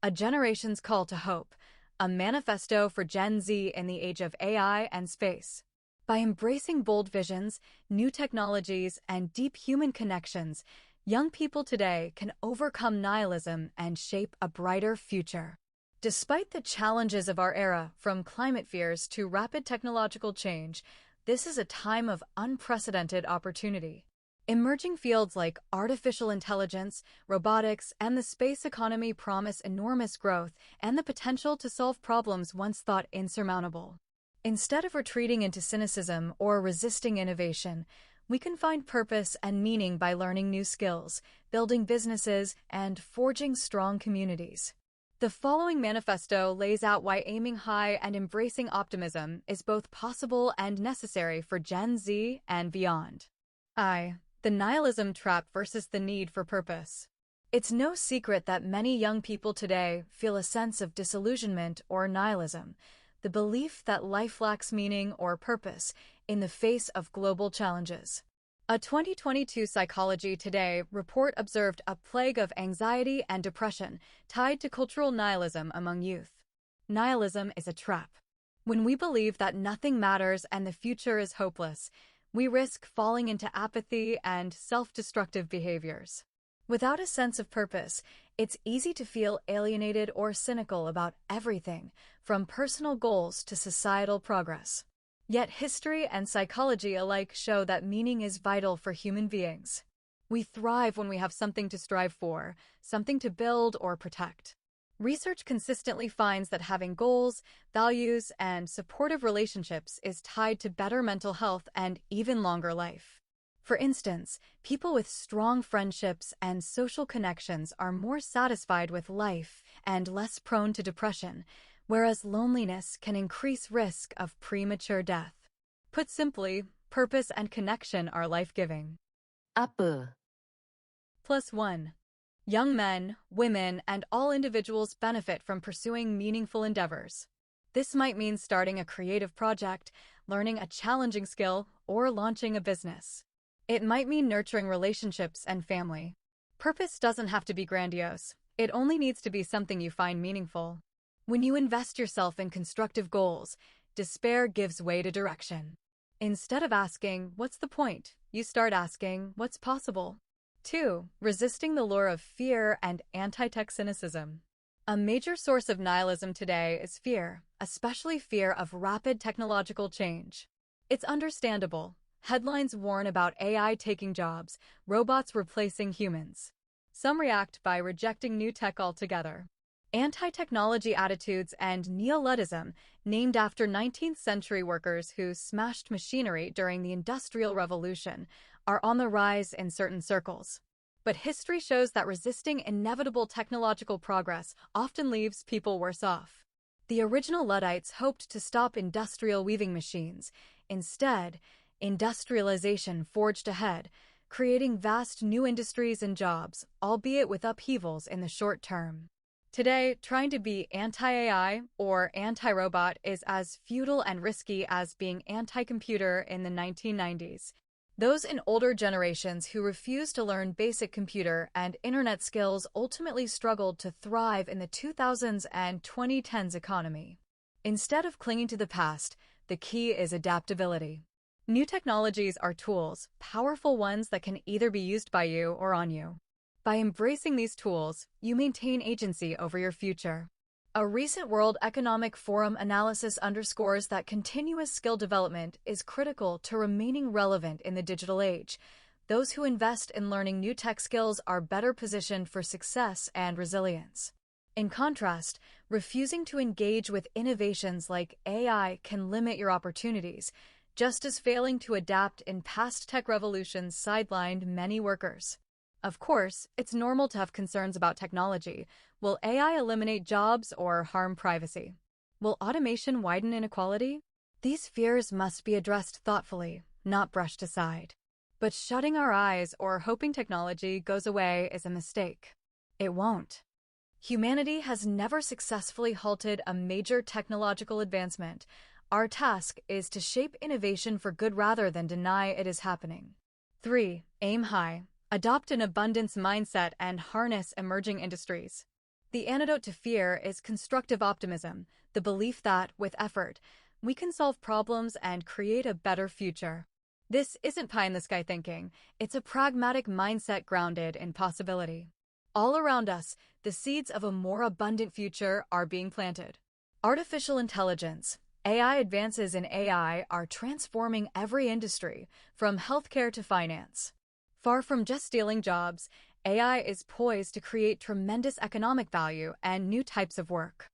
A Generation's Call to Hope, a manifesto for Gen Z in the age of AI and space. By embracing bold visions, new technologies, and deep human connections, young people today can overcome nihilism and shape a brighter future. Despite the challenges of our era, from climate fears to rapid technological change, this is a time of unprecedented opportunity. Emerging fields like artificial intelligence, robotics, and the space economy promise enormous growth and the potential to solve problems once thought insurmountable. Instead of retreating into cynicism or resisting innovation, we can find purpose and meaning by learning new skills, building businesses, and forging strong communities. The following manifesto lays out why aiming high and embracing optimism is both possible and necessary for Gen Z and beyond. The nihilism trap versus the need for purpose. It's no secret that many young people today feel a sense of disillusionment or nihilism, the belief that life lacks meaning or purpose in the face of global challenges. A 2022 Psychology Today report observed a plague of anxiety and depression tied to cultural nihilism among youth. Nihilism is a trap. When we believe that nothing matters and the future is hopeless, we risk falling into apathy and self-destructive behaviors. Without a sense of purpose, it's easy to feel alienated or cynical about everything, from personal goals to societal progress. Yet history and psychology alike show that meaning is vital for human beings. We thrive when we have something to strive for, something to build or protect. Research consistently finds that having goals, values, and supportive relationships is tied to better mental health and even longer life. For instance, people with strong friendships and social connections are more satisfied with life and less prone to depression, whereas loneliness can increase risk of premature death. Put simply, purpose and connection are life-giving. +1. Young men, women, and all individuals benefit from pursuing meaningful endeavors. This might mean starting a creative project, learning a challenging skill, or launching a business. It might mean nurturing relationships and family. Purpose doesn't have to be grandiose. It only needs to be something you find meaningful. When you invest yourself in constructive goals, despair gives way to direction. Instead of asking, "What's the point?" you start asking, "What's possible?" 2. Resisting the lure of fear and anti-tech cynicism. A major source of nihilism today is fear, especially fear of rapid technological change. It's understandable. Headlines warn about AI taking jobs, robots replacing humans. Some react by rejecting new tech altogether. Anti-technology attitudes and neo-Luddism, named after 19th century workers who smashed machinery during the Industrial Revolution, are on the rise in certain circles. But history shows that resisting inevitable technological progress often leaves people worse off. The original Luddites hoped to stop industrial weaving machines. Instead, industrialization forged ahead, creating vast new industries and jobs, albeit with upheavals in the short term. Today, trying to be anti-AI or anti-robot is as futile and risky as being anti-computer in the 1990s. Those in older generations who refused to learn basic computer and internet skills ultimately struggled to thrive in the 2000s and 2010s economy. Instead of clinging to the past, the key is adaptability. New technologies are tools, powerful ones that can either be used by you or on you. By embracing these tools, you maintain agency over your future. A recent World Economic Forum analysis underscores that continuous skill development is critical to remaining relevant in the digital age. Those who invest in learning new tech skills are better positioned for success and resilience. In contrast, refusing to engage with innovations like AI can limit your opportunities, just as failing to adapt in past tech revolutions sidelined many workers. Of course, it's normal to have concerns about technology. Will AI eliminate jobs or harm privacy? Will automation widen inequality? These fears must be addressed thoughtfully, not brushed aside. But shutting our eyes or hoping technology goes away is a mistake. It won't. Humanity has never successfully halted a major technological advancement. Our task is to shape innovation for good rather than deny it is happening. 3. Aim high. Adopt an abundance mindset and harness emerging industries. The antidote to fear is constructive optimism, the belief that, with effort, we can solve problems and create a better future. This isn't pie-in-the-sky thinking, it's a pragmatic mindset grounded in possibility. All around us, the seeds of a more abundant future are being planted. Artificial intelligence, AI advances in AI are transforming every industry, from healthcare to finance. Far from just stealing jobs, AI is poised to create tremendous economic value and new types of work.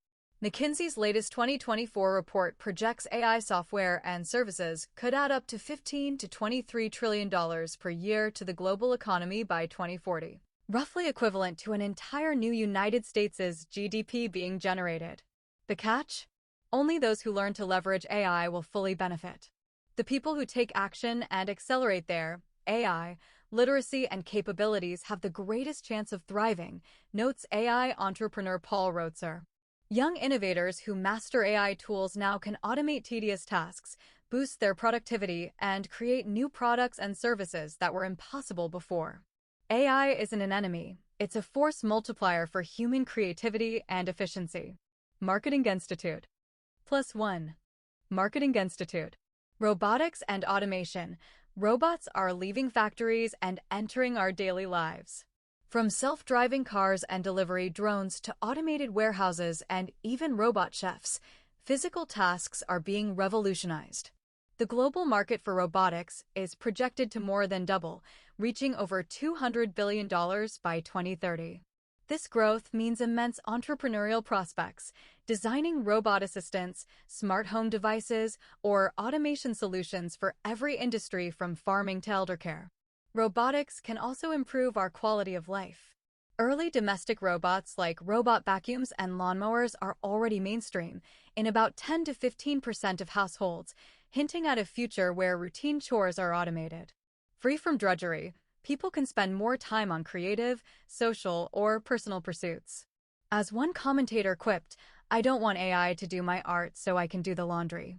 McKinsey's latest 2024 report projects AI software and services could add up to $15 to $23 trillion per year to the global economy by 2040, roughly equivalent to an entire new United States' GDP being generated. The catch? Only those who learn to leverage AI will fully benefit. The people who take action and accelerate their AI literacy and capabilities have the greatest chance of thriving, notes AI entrepreneur Paul Rotzer. Young innovators who master AI tools now can automate tedious tasks, boost their productivity, and create new products and services that were impossible before. AI isn't an enemy, it's a force multiplier for human creativity and efficiency. Marketing Institute. +1. Marketing Institute. Robotics and automation. Robots are leaving factories and entering our daily lives. From self-driving cars and delivery drones to automated warehouses and even robot chefs, physical tasks are being revolutionized. The global market for robotics is projected to more than double, reaching over $200 billion by 2030. This growth means immense entrepreneurial prospects, designing robot assistants, smart home devices, or automation solutions for every industry from farming to eldercare. Robotics can also improve our quality of life. Early domestic robots like robot vacuums and lawnmowers are already mainstream in about 10 to 15% of households, hinting at a future where routine chores are automated. Free from drudgery, people can spend more time on creative, social, or personal pursuits. As one commentator quipped, "I don't want AI to do my art so I can do the laundry.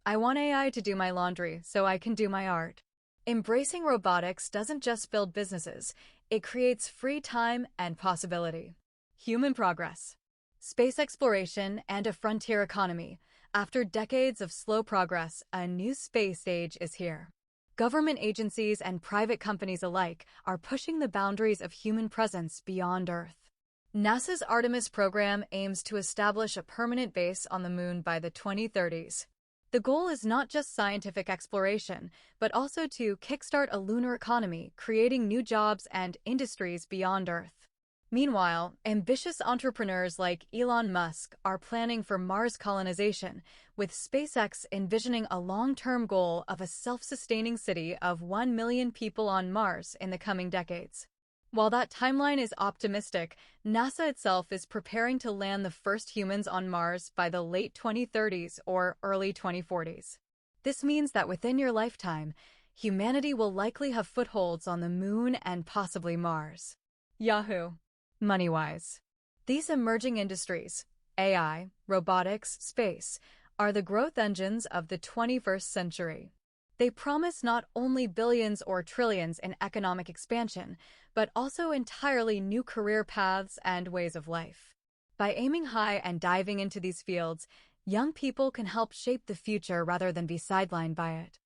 I want AI to do my laundry so I can do my art." Embracing robotics doesn't just build businesses, it creates free time and possibility. Human progress. Space exploration and a frontier economy. After decades of slow progress, a new space age is here. Government agencies and private companies alike are pushing the boundaries of human presence beyond Earth. NASA's Artemis program aims to establish a permanent base on the Moon by the 2030s. The goal is not just scientific exploration, but also to kickstart a lunar economy, creating new jobs and industries beyond Earth. Meanwhile, ambitious entrepreneurs like Elon Musk are planning for Mars colonization, with SpaceX envisioning a long-term goal of a self-sustaining city of 1 million people on Mars in the coming decades. While that timeline is optimistic, NASA itself is preparing to land the first humans on Mars by the late 2030s or early 2040s. This means that within your lifetime, humanity will likely have footholds on the Moon and possibly Mars. Yahoo! Money-wise. These emerging industries, AI, robotics, space, are the growth engines of the 21st century. They promise not only billions or trillions in economic expansion, but also entirely new career paths and ways of life. By aiming high and diving into these fields, young people can help shape the future rather than be sidelined by it.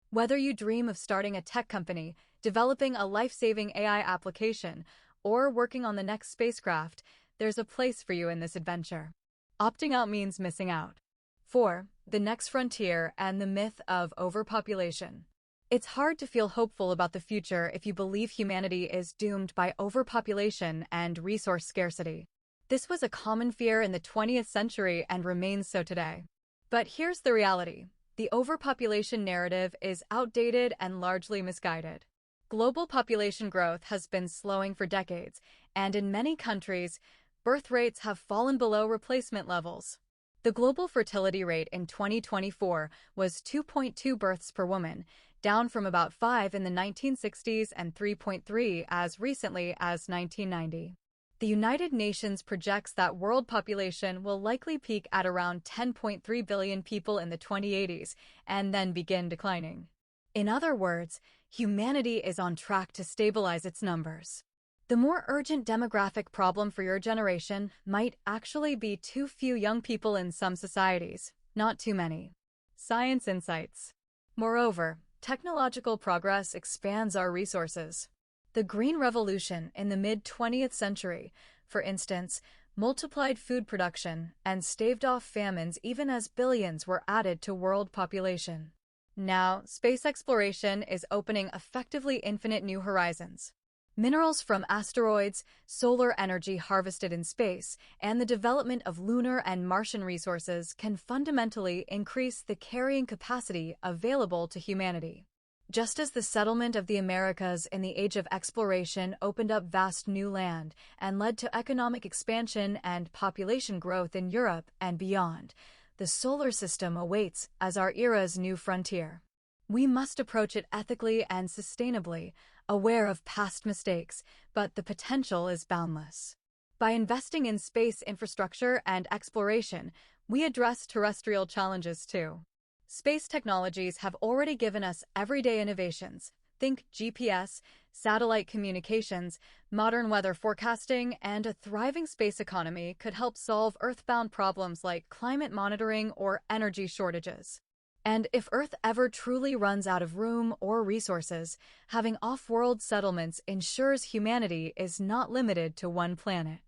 Whether you dream of starting a tech company, developing a life-saving AI application, or working on the next spacecraft, there's a place for you in this adventure. Opting out means missing out. 4. The next frontier and the myth of overpopulation. It's hard to feel hopeful about the future if you believe humanity is doomed by overpopulation and resource scarcity. This was a common fear in the 20th century and remains so today. But here's the reality. The overpopulation narrative is outdated and largely misguided. Global population growth has been slowing for decades, and in many countries, birth rates have fallen below replacement levels. The global fertility rate in 2024 was 2.2 births per woman, down from about 5 in the 1960s and 3.3 as recently as 1990. The United Nations projects that world population will likely peak at around 10.3 billion people in the 2080s and then begin declining. In other words, humanity is on track to stabilize its numbers. The more urgent demographic problem for your generation might actually be too few young people in some societies, not too many. Science insights. Moreover, technological progress expands our resources. The Green Revolution in the mid-20th century, for instance, multiplied food production and staved off famines even as billions were added to world population. Now, space exploration is opening effectively infinite new horizons. Minerals from asteroids, solar energy harvested in space, and the development of lunar and Martian resources can fundamentally increase the carrying capacity available to humanity. Just as the settlement of the Americas in the Age of Exploration opened up vast new land and led to economic expansion and population growth in Europe and beyond, the solar system awaits as our era's new frontier. We must approach it ethically and sustainably, aware of past mistakes, but the potential is boundless. By investing in space infrastructure and exploration, we address terrestrial challenges too. Space technologies have already given us everyday innovations. Think GPS, satellite communications, modern weather forecasting, and a thriving space economy could help solve Earth-bound problems like climate monitoring or energy shortages. And if Earth ever truly runs out of room or resources, having off-world settlements ensures humanity is not limited to one planet.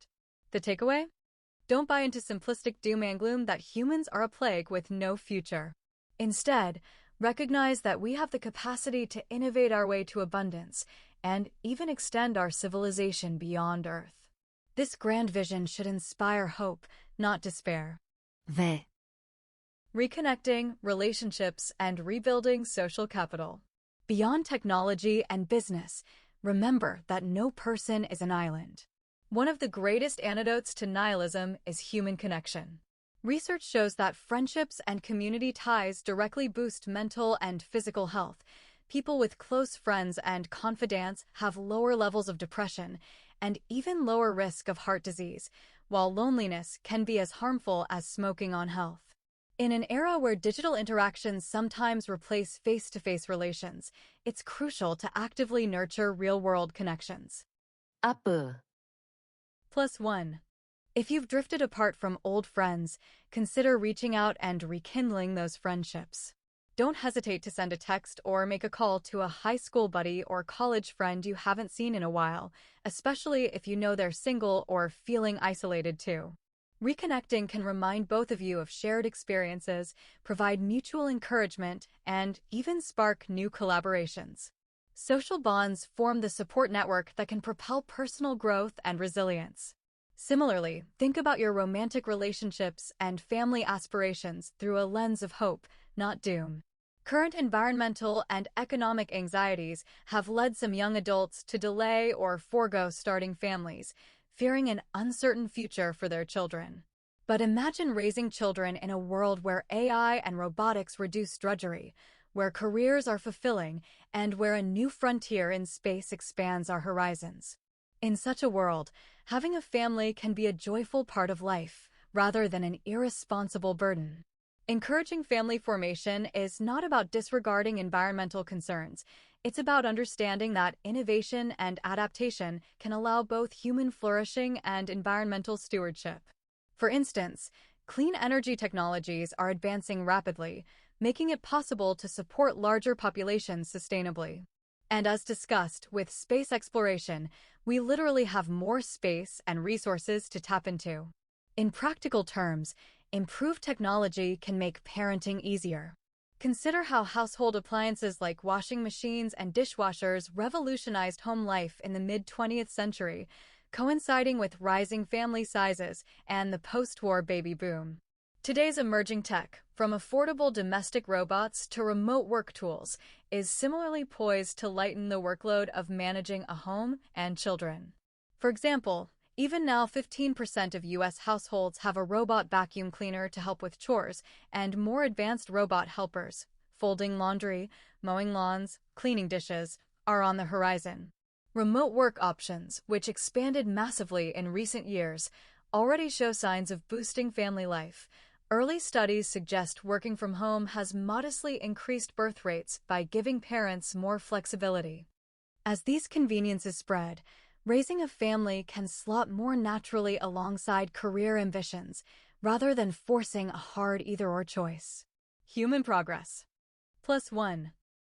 The takeaway? Don't buy into simplistic doom and gloom that humans are a plague with no future. Instead, recognize that we have the capacity to innovate our way to abundance and even extend our civilization beyond Earth. This grand vision should inspire hope, not despair. Reconnecting, relationships, and rebuilding social capital. Beyond technology and business, remember that no person is an island. One of the greatest antidotes to nihilism is human connection. Research shows that friendships and community ties directly boost mental and physical health. People with close friends and confidants have lower levels of depression and even lower risk of heart disease, while loneliness can be as harmful as smoking on health. In an era where digital interactions sometimes replace face-to-face relations, it's crucial to actively nurture real-world connections. +1. If you've drifted apart from old friends, consider reaching out and rekindling those friendships. Don't hesitate to send a text or make a call to a high school buddy or college friend you haven't seen in a while, especially if you know they're single or feeling isolated too. Reconnecting can remind both of you of shared experiences, provide mutual encouragement, and even spark new collaborations. Social bonds form the support network that can propel personal growth and resilience. Similarly, think about your romantic relationships and family aspirations through a lens of hope, not doom. Current environmental and economic anxieties have led some young adults to delay or forego starting families, fearing an uncertain future for their children. But imagine raising children in a world where AI and robotics reduce drudgery, where careers are fulfilling, and where a new frontier in space expands our horizons. In such a world, having a family can be a joyful part of life, rather than an irresponsible burden. Encouraging family formation is not about disregarding environmental concerns. It's about understanding that innovation and adaptation can allow both human flourishing and environmental stewardship. For instance, clean energy technologies are advancing rapidly, making it possible to support larger populations sustainably. And as discussed with space exploration, we literally have more space and resources to tap into. In practical terms, improved technology can make parenting easier. Consider how household appliances like washing machines and dishwashers revolutionized home life in the mid-20th century, coinciding with rising family sizes and the post-war baby boom. Today's emerging tech, from affordable domestic robots to remote work tools, is similarly poised to lighten the workload of managing a home and children. For example, even now 15% of U.S. households have a robot vacuum cleaner to help with chores, and more advanced robot helpers, folding laundry, mowing lawns, cleaning dishes, are on the horizon. Remote work options, which expanded massively in recent years, already show signs of boosting family life. Early studies suggest working from home has modestly increased birth rates by giving parents more flexibility. As these conveniences spread, Raising a family can slot more naturally alongside career ambitions, rather than forcing a hard either-or choice. Human progress. Plus one.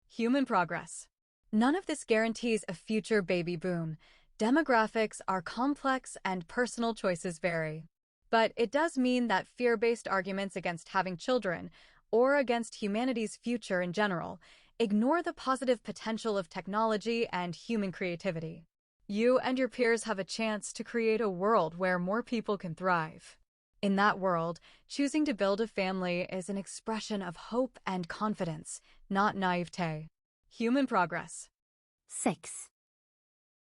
Human progress. None of this guarantees a future baby boom. Demographics are complex and personal choices vary. But it does mean that fear-based arguments against having children, or against humanity's future in general, ignore the positive potential of technology and human creativity. You and your peers have a chance to create a world where more people can thrive. In that world, choosing to build a family is an expression of hope and confidence, not naivete. Human progress. 6.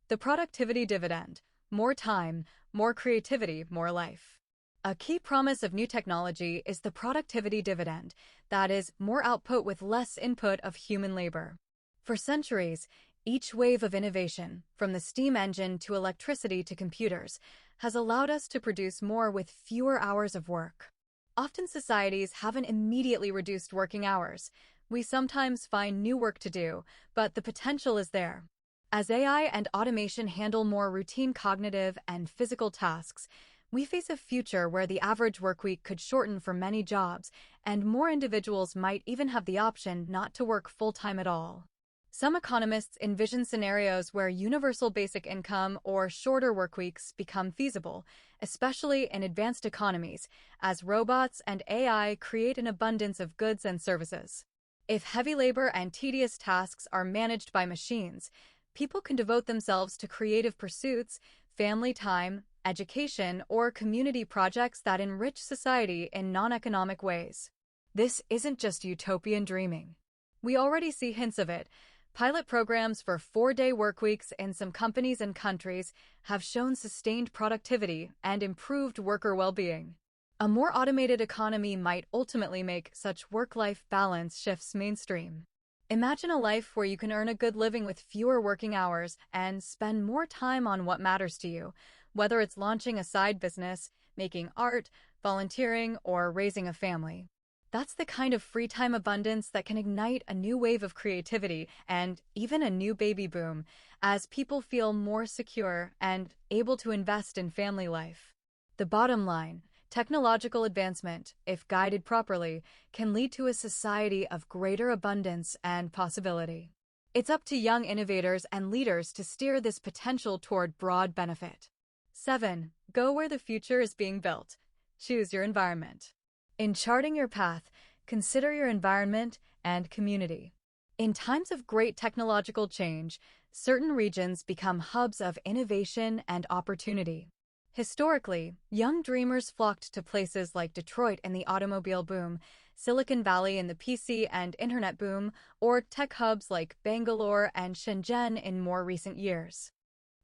The productivity dividend. More time, more creativity, more life. A key promise of new technology is the productivity dividend, that is, more output with less input of human labor. For centuries, each wave of innovation, from the steam engine to electricity to computers, has allowed us to produce more with fewer hours of work. Often societies haven't immediately reduced working hours. We sometimes find new work to do, but the potential is there. As AI and automation handle more routine cognitive and physical tasks, we face a future where the average workweek could shorten for many jobs, and more individuals might even have the option not to work full-time at all. Some economists envision scenarios where universal basic income or shorter workweeks become feasible, especially in advanced economies, as robots and AI create an abundance of goods and services. If heavy labor and tedious tasks are managed by machines, people can devote themselves to creative pursuits, family time, education, or community projects that enrich society in non-economic ways. This isn't just utopian dreaming. We already see hints of it. Pilot programs for 4-day workweeks in some companies and countries have shown sustained productivity and improved worker well-being. A more automated economy might ultimately make such work-life balance shifts mainstream. Imagine a life where you can earn a good living with fewer working hours and spend more time on what matters to you, whether it's launching a side business, making art, volunteering, or raising a family. That's the kind of free time abundance that can ignite a new wave of creativity and even a new baby boom, as people feel more secure and able to invest in family life. The bottom line: technological advancement, if guided properly, can lead to a society of greater abundance and possibility. It's up to young innovators and leaders to steer this potential toward broad benefit. 7. Go where the future is being built. Choose your environment. In charting your path, consider your environment and community. In times of great technological change, certain regions become hubs of innovation and opportunity. Historically, young dreamers flocked to places like Detroit in the automobile boom, Silicon Valley in the PC and internet boom, or tech hubs like Bangalore and Shenzhen in more recent years.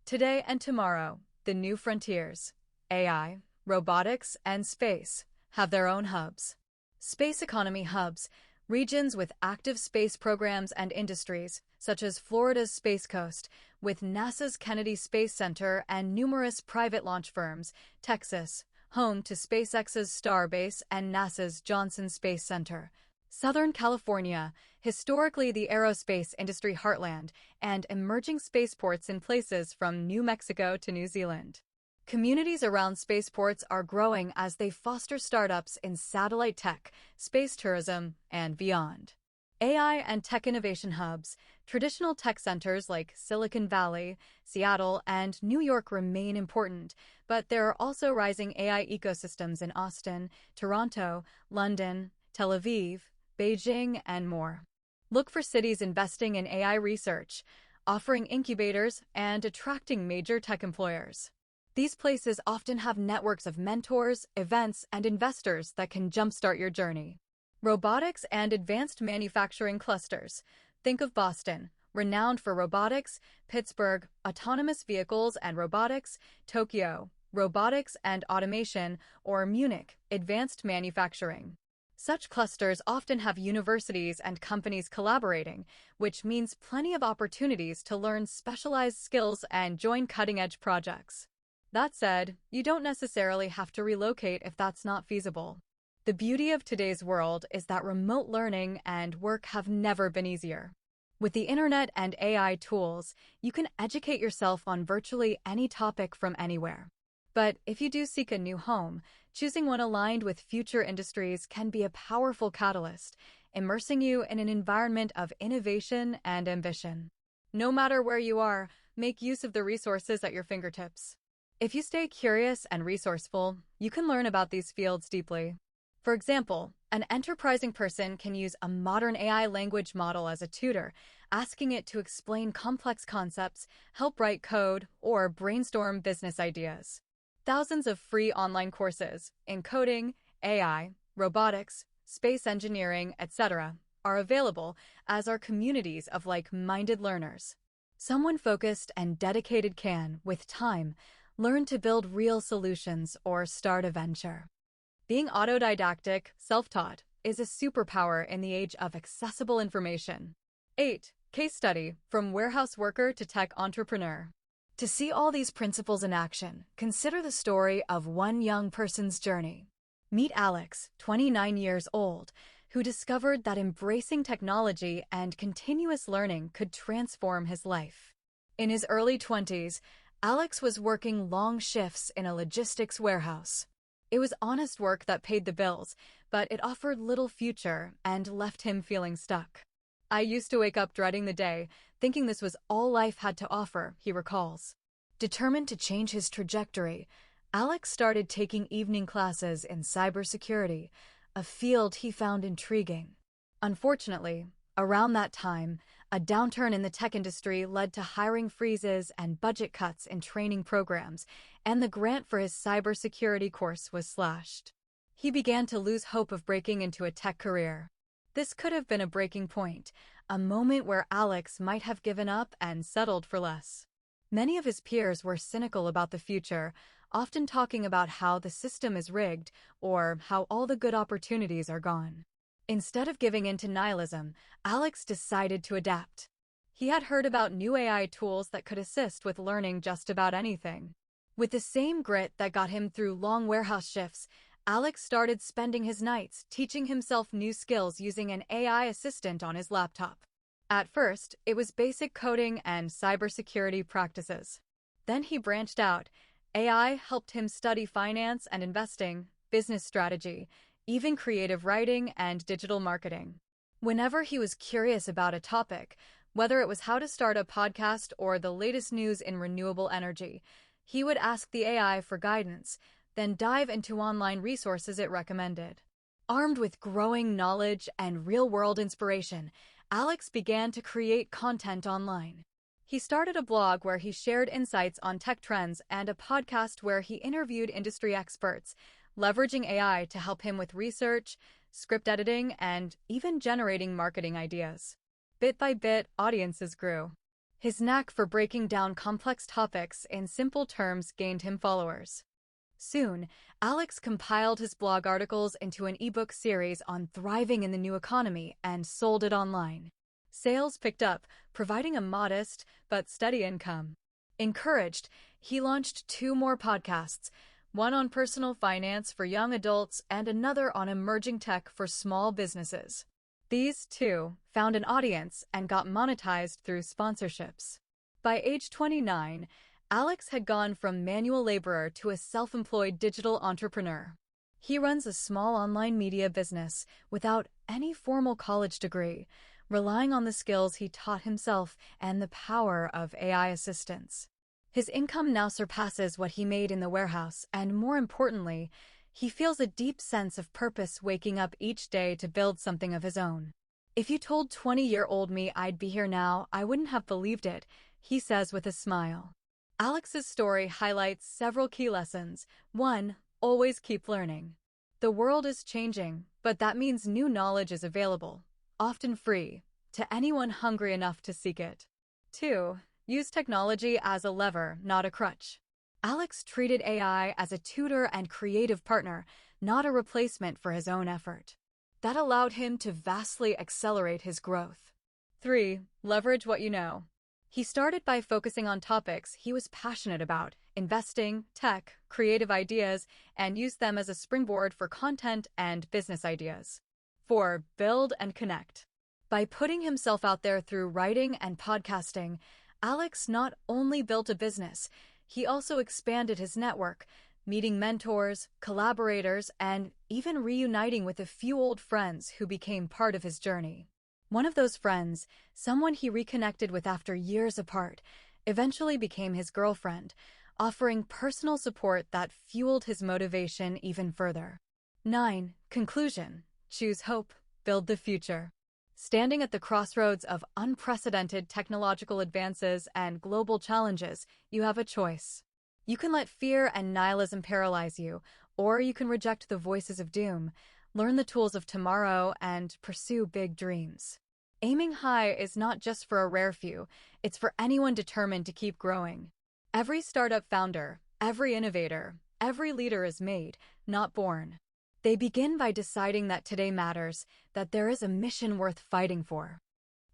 Today and tomorrow, the new frontiers, AI, robotics, and space, have their own hubs. Space economy hubs, regions with active space programs and industries, such as Florida's Space Coast, with NASA's Kennedy Space Center and numerous private launch firms, Texas, home to SpaceX's Starbase and NASA's Johnson Space Center, Southern California, historically the aerospace industry heartland, and emerging spaceports in places from New Mexico to New Zealand. Communities around spaceports are growing as they foster startups in satellite tech, space tourism, and beyond. AI and tech innovation hubs, traditional tech centers like Silicon Valley, Seattle, and New York remain important, but there are also rising AI ecosystems in Austin, Toronto, London, Tel Aviv, Beijing, and more. Look for cities investing in AI research, offering incubators, and attracting major tech employers. These places often have networks of mentors, events, and investors that can jumpstart your journey. Robotics and advanced manufacturing clusters. Think of Boston, renowned for robotics, Pittsburgh, autonomous vehicles and robotics, Tokyo, robotics and automation, or Munich, advanced manufacturing. Such clusters often have universities and companies collaborating, which means plenty of opportunities to learn specialized skills and join cutting-edge projects. That said, you don't necessarily have to relocate if that's not feasible. The beauty of today's world is that remote learning and work have never been easier. With the internet and AI tools, you can educate yourself on virtually any topic from anywhere. But if you do seek a new home, choosing one aligned with future industries can be a powerful catalyst, immersing you in an environment of innovation and ambition. No matter where you are, make use of the resources at your fingertips. If you stay curious and resourceful, you can learn about these fields deeply. For example, an enterprising person can use a modern AI language model as a tutor, asking it to explain complex concepts, help write code, or brainstorm business ideas. Thousands of free online courses in coding, AI, robotics, space engineering, etc., are available, as are communities of like-minded learners. Someone focused and dedicated can, with time, learn to build real solutions or start a venture. Being autodidactic, self-taught, is a superpower in the age of accessible information. 8. Case study, from warehouse worker to tech entrepreneur. To see all these principles in action, consider the story of one young person's journey. Meet Alex, 29 years old, who discovered that embracing technology and continuous learning could transform his life. In his early 20s, Alex was working long shifts in a logistics warehouse. It was honest work that paid the bills, but it offered little future and left him feeling stuck. "I used to wake up dreading the day, thinking this was all life had to offer," he recalls. Determined to change his trajectory, Alex started taking evening classes in cybersecurity, a field he found intriguing. Unfortunately, around that time, a downturn in the tech industry led to hiring freezes and budget cuts in training programs, and the grant for his cybersecurity course was slashed. He began to lose hope of breaking into a tech career. This could have been a breaking point, a moment where Alex might have given up and settled for less. Many of his peers were cynical about the future, often talking about how the system is rigged or how all the good opportunities are gone. Instead of giving in to nihilism, Alex decided to adapt. He had heard about new AI tools that could assist with learning just about anything. With the same grit that got him through long warehouse shifts, Alex started spending his nights teaching himself new skills using an AI assistant on his laptop. At first, it was basic coding and cybersecurity practices. Then he branched out. AI helped him study finance and investing, business strategy, even creative writing and digital marketing. Whenever he was curious about a topic, whether it was how to start a podcast or the latest news in renewable energy, he would ask the AI for guidance, then dive into online resources it recommended. Armed with growing knowledge and real-world inspiration, Alex began to create content online. He started a blog where he shared insights on tech trends and a podcast where he interviewed industry experts, leveraging AI to help him with research, script editing, and even generating marketing ideas. Bit by bit, audiences grew. His knack for breaking down complex topics in simple terms gained him followers. Soon, Alex compiled his blog articles into an ebook series on thriving in the new economy and sold it online. Sales picked up, providing a modest but steady income. Encouraged, he launched 2 more podcasts, one on personal finance for young adults and another on emerging tech for small businesses. These, too, found an audience and got monetized through sponsorships. By age 29, Alex had gone from manual laborer to a self-employed digital entrepreneur. He runs a small online media business without any formal college degree, relying on the skills he taught himself and the power of AI assistance. His income now surpasses what he made in the warehouse, and more importantly, he feels a deep sense of purpose waking up each day to build something of his own. "If you told 20-year-old me I'd be here now, I wouldn't have believed it," he says with a smile. Alex's story highlights several key lessons. 1. Always keep learning. The world is changing, but that means new knowledge is available, often free, to anyone hungry enough to seek it. 2. Use technology as a lever, not a crutch. Alex treated AI as a tutor and creative partner, not a replacement for his own effort. That allowed him to vastly accelerate his growth. 3. Leverage what you know. He started by focusing on topics he was passionate about, investing, tech, creative ideas, and used them as a springboard for content and business ideas. 4. Build and connect. By putting himself out there through writing and podcasting, Alex not only built a business, he also expanded his network, meeting mentors, collaborators, and even reuniting with a few old friends who became part of his journey. One of those friends, someone he reconnected with after years apart, eventually became his girlfriend, offering personal support that fueled his motivation even further. 9. Conclusion. Choose hope, build the future. Standing at the crossroads of unprecedented technological advances and global challenges, you have a choice. You can let fear and nihilism paralyze you, or you can reject the voices of doom, learn the tools of tomorrow, and pursue big dreams. Aiming high is not just for a rare few, it's for anyone determined to keep growing. Every startup founder, every innovator, every leader is made, not born. They begin by deciding that today matters, that there is a mission worth fighting for.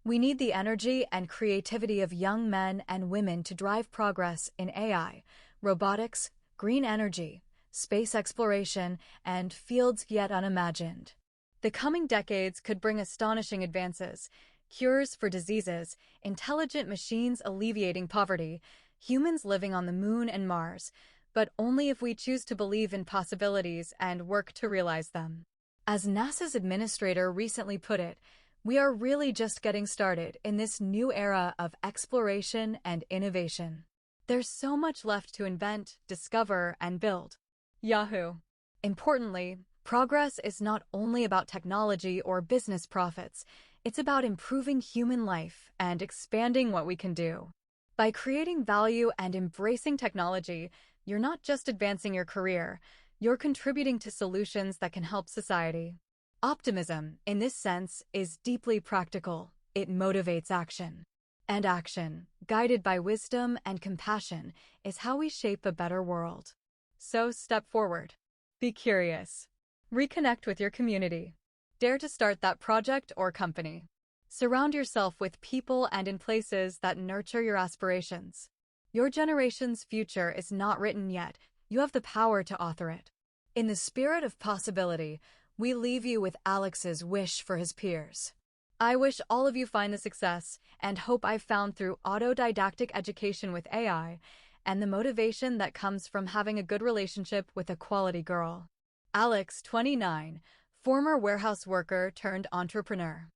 We need the energy and creativity of young men and women to drive progress in AI, robotics, green energy, space exploration, and fields yet unimagined. The coming decades could bring astonishing advances, cures for diseases, intelligent machines alleviating poverty, humans living on the moon and Mars, but only if we choose to believe in possibilities and work to realize them. As NASA's administrator recently put it, we are really just getting started in this new era of exploration and innovation. There's so much left to invent, discover, and build. Yahoo! Importantly, progress is not only about technology or business profits, it's about improving human life and expanding what we can do. By creating value and embracing technology, you're not just advancing your career, you're contributing to solutions that can help society. Optimism, in this sense, is deeply practical. It motivates action. And action, guided by wisdom and compassion, is how we shape a better world. So step forward. Be curious. Reconnect with your community. Dare to start that project or company. Surround yourself with people and in places that nurture your aspirations. Your generation's future is not written yet. You have the power to author it. In the spirit of possibility, we leave you with Alex's wish for his peers. I wish all of you find the success and hope I've found through autodidactic education with AI and the motivation that comes from having a good relationship with a quality girl. Alex, 29, former warehouse worker turned entrepreneur.